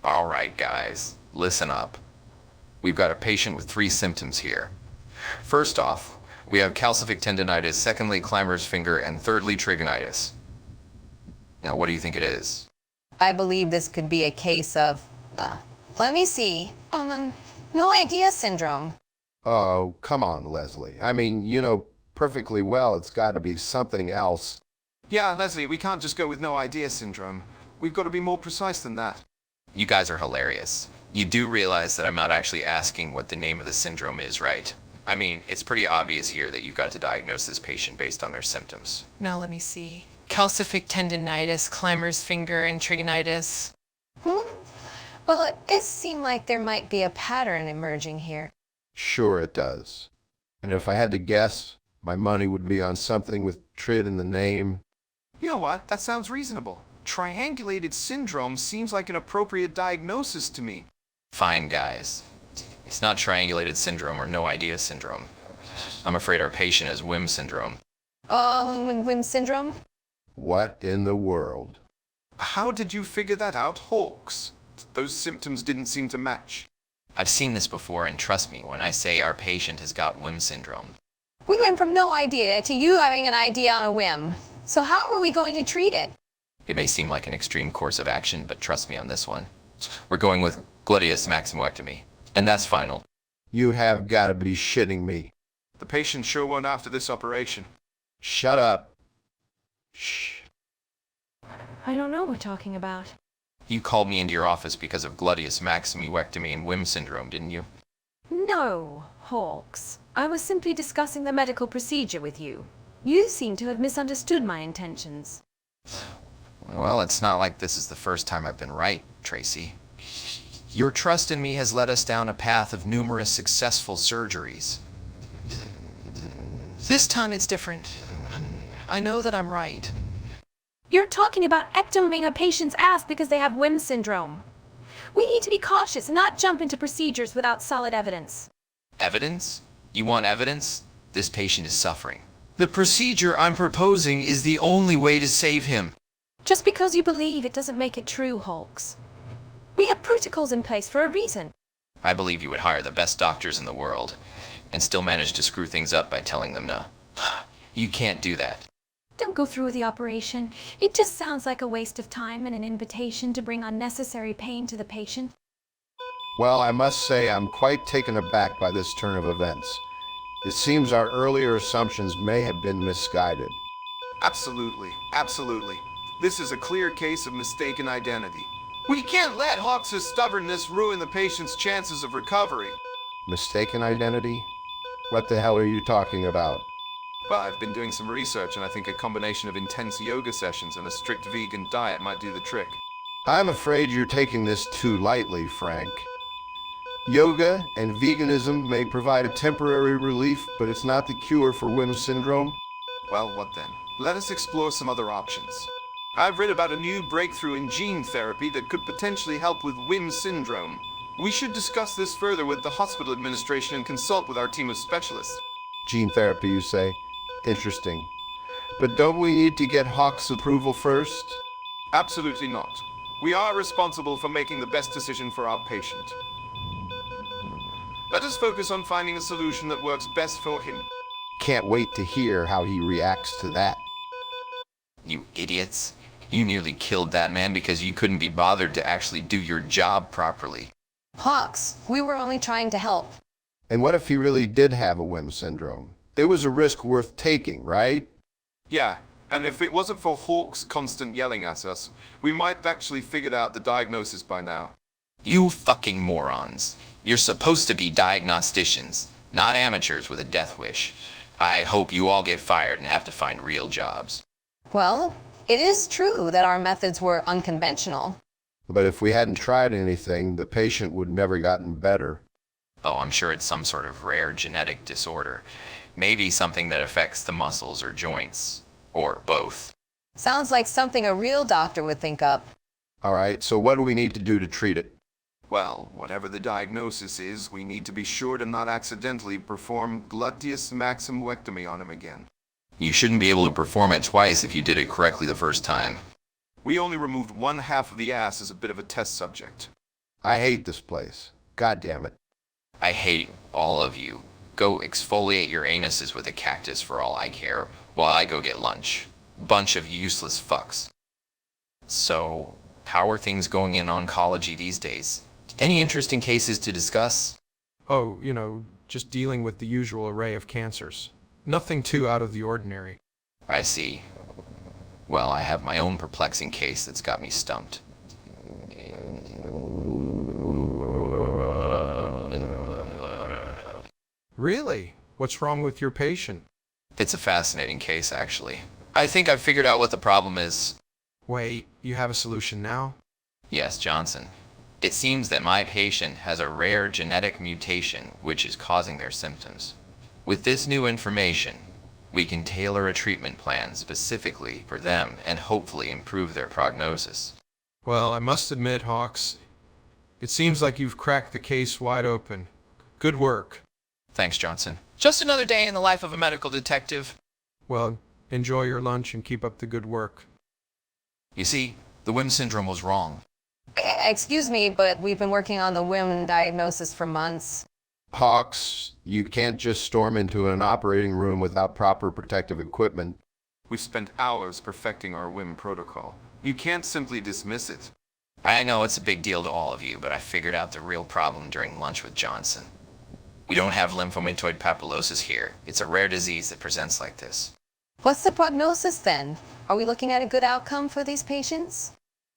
Alright, guys, listen up. We've got a patient with 3 symptoms here. First off, we have calcific tendinitis, secondly, climber's finger, and thirdly, trichinitis. Now, what do you think it is? I believe this could be a case of, let me see, no idea syndrome. Oh, come on, Leslie. I mean, you know perfectly well it's got to be something else. Yeah, Leslie, we can't just go with no idea syndrome. We've got to be more precise than that. You guys are hilarious. You do realize that I'm not actually asking what the name of the syndrome is, right? I mean, it's pretty obvious here that you've got to diagnose this patient based on their symptoms. Now let me see. Calcific tendinitis, climber's finger, and trichinitis. Well, it does seem like there might be a pattern emerging here. Sure it does. And if I had to guess, my money would be on something with trid in the name. You know what? That sounds reasonable. Triangulated syndrome seems like an appropriate diagnosis to me. Fine, guys. It's not triangulated syndrome or no idea syndrome. I'm afraid our patient has WIM syndrome. WIM syndrome? What in the world? How did you figure that out, Hawks? Those symptoms didn't seem to match. I've seen this before, and trust me when I say our patient has got WIM syndrome. We went from no idea to you having an idea on a whim. So how are we going to treat it? It may seem like an extreme course of action, but trust me on this one. We're going with Gluteus Maximusectomy, and that's final. You have got to be shitting me. The patient sure won't after this operation. Shut up. Shh. I don't know what we're talking about. You called me into your office because of Gluteus Maximusectomy and WIM syndrome, didn't you? No, Hawks. I was simply discussing the medical procedure with you. You seem to have misunderstood my intentions. Well, it's not like this is the first time I've been right, Tracy. Your trust in me has led us down a path of numerous successful surgeries. This time it's different. I know that I'm right. You're talking about ectoming a patient's ass because they have WIM syndrome. We need to be cautious and not jump into procedures without solid evidence. Evidence? You want evidence? This patient is suffering. The procedure I'm proposing is the only way to save him. Just because you believe it doesn't make it true, Hawks. We have protocols in place for a reason. I believe you would hire the best doctors in the world and still manage to screw things up by telling them no. You can't do that. Don't go through with the operation. It just sounds like a waste of time and an invitation to bring unnecessary pain to the patient. Well, I must say I'm quite taken aback by this turn of events. It seems our earlier assumptions may have been misguided. Absolutely, absolutely. This is a clear case of mistaken identity. We can't let Hawks' stubbornness ruin the patient's chances of recovery. Mistaken identity? What the hell are you talking about? Well, I've been doing some research, and I think a combination of intense yoga sessions and a strict vegan diet might do the trick. I'm afraid you're taking this too lightly, Frank. Yoga and veganism may provide a temporary relief, but it's not the cure for WIM syndrome. Well, what then? Let us explore some other options. I've read about a new breakthrough in gene therapy that could potentially help with WIM syndrome. We should discuss this further with the hospital administration and consult with our team of specialists. Gene therapy, you say? Interesting. But don't we need to get Hawk's approval first? Absolutely not. We are responsible for making the best decision for our patient. Let us focus on finding a solution that works best for him. Can't wait to hear how he reacts to that. You idiots. You nearly killed that man because you couldn't be bothered to actually do your job properly. Hawks, we were only trying to help. And what if he really did have a WIM syndrome? There was a risk worth taking, right? Yeah, and if it wasn't for Hawks constant yelling at us, we might have actually figured out the diagnosis by now. You fucking morons. You're supposed to be diagnosticians, not amateurs with a death wish. I hope you all get fired and have to find real jobs. Well, it is true that our methods were unconventional. But if we hadn't tried anything, the patient would never gotten better. Oh, I'm sure it's some sort of rare genetic disorder. Maybe something that affects the muscles or joints. Or both. Sounds like something a real doctor would think up. All right, so what do we need to do to treat it? Well, whatever the diagnosis is, we need to be sure to not accidentally perform Gluteus Maximusectomy on him again. You shouldn't be able to perform it twice if you did it correctly the first time. We only removed one half of the ass as a bit of a test subject. I hate this place. God damn it. I hate all of you. Go exfoliate your anuses with a cactus for all I care, while I go get lunch. Bunch of useless fucks. So, how are things going in oncology these days? Any interesting cases to discuss? Oh, just dealing with the usual array of cancers. Nothing too out of the ordinary. I see. Well, I have my own perplexing case that's got me stumped. Really? What's wrong with your patient? It's a fascinating case, actually. I think I've figured out what the problem is. Wait, you have a solution now? Yes, Johnson. It seems that my patient has a rare genetic mutation which is causing their symptoms. With this new information, we can tailor a treatment plan specifically for them and hopefully improve their prognosis. Well, I must admit, Hawks, it seems like you've cracked the case wide open. Good work. Thanks, Johnson. Just another day in the life of a medical detective. Well, enjoy your lunch and keep up the good work. You see, the WIM syndrome was wrong. Excuse me, but we've been working on the WIM diagnosis for months. Hawks, you can't just storm into an operating room without proper protective equipment. We've spent hours perfecting our WIM protocol. You can't simply dismiss it. I know it's a big deal to all of you, but I figured out the real problem during lunch with Johnson. We don't have lymphomatoid papulosis here. It's a rare disease that presents like this. What's the prognosis then? Are we looking at a good outcome for these patients?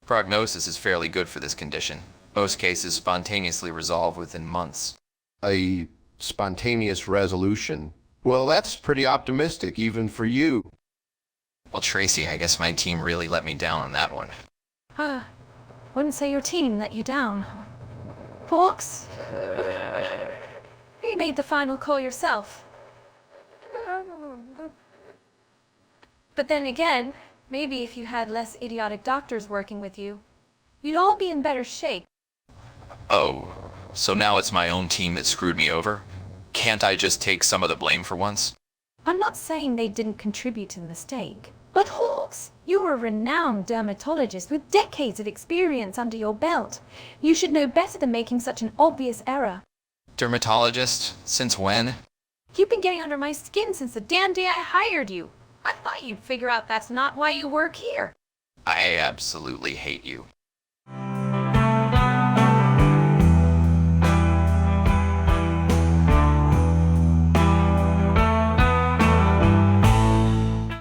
Prognosis is fairly good for this condition. Most cases spontaneously resolve within months. A spontaneous resolution? Well, that's pretty optimistic, even for you. Well, Tracy, I guess my team really let me down on that one. Wouldn't say your team let you down. Hawks? You made the final call yourself. But then again, maybe if you had less idiotic doctors working with you, you'd all be in better shape. Oh, so now it's my own team that screwed me over? Can't I just take some of the blame for once? I'm not saying they didn't contribute to the mistake. But Hawks, you're a renowned dermatologist with decades of experience under your belt. You should know better than making such an obvious error. Dermatologist? Since when? You've been getting under my skin since the damn day I hired you. I thought you'd figure out that's not why you work here. I absolutely hate you.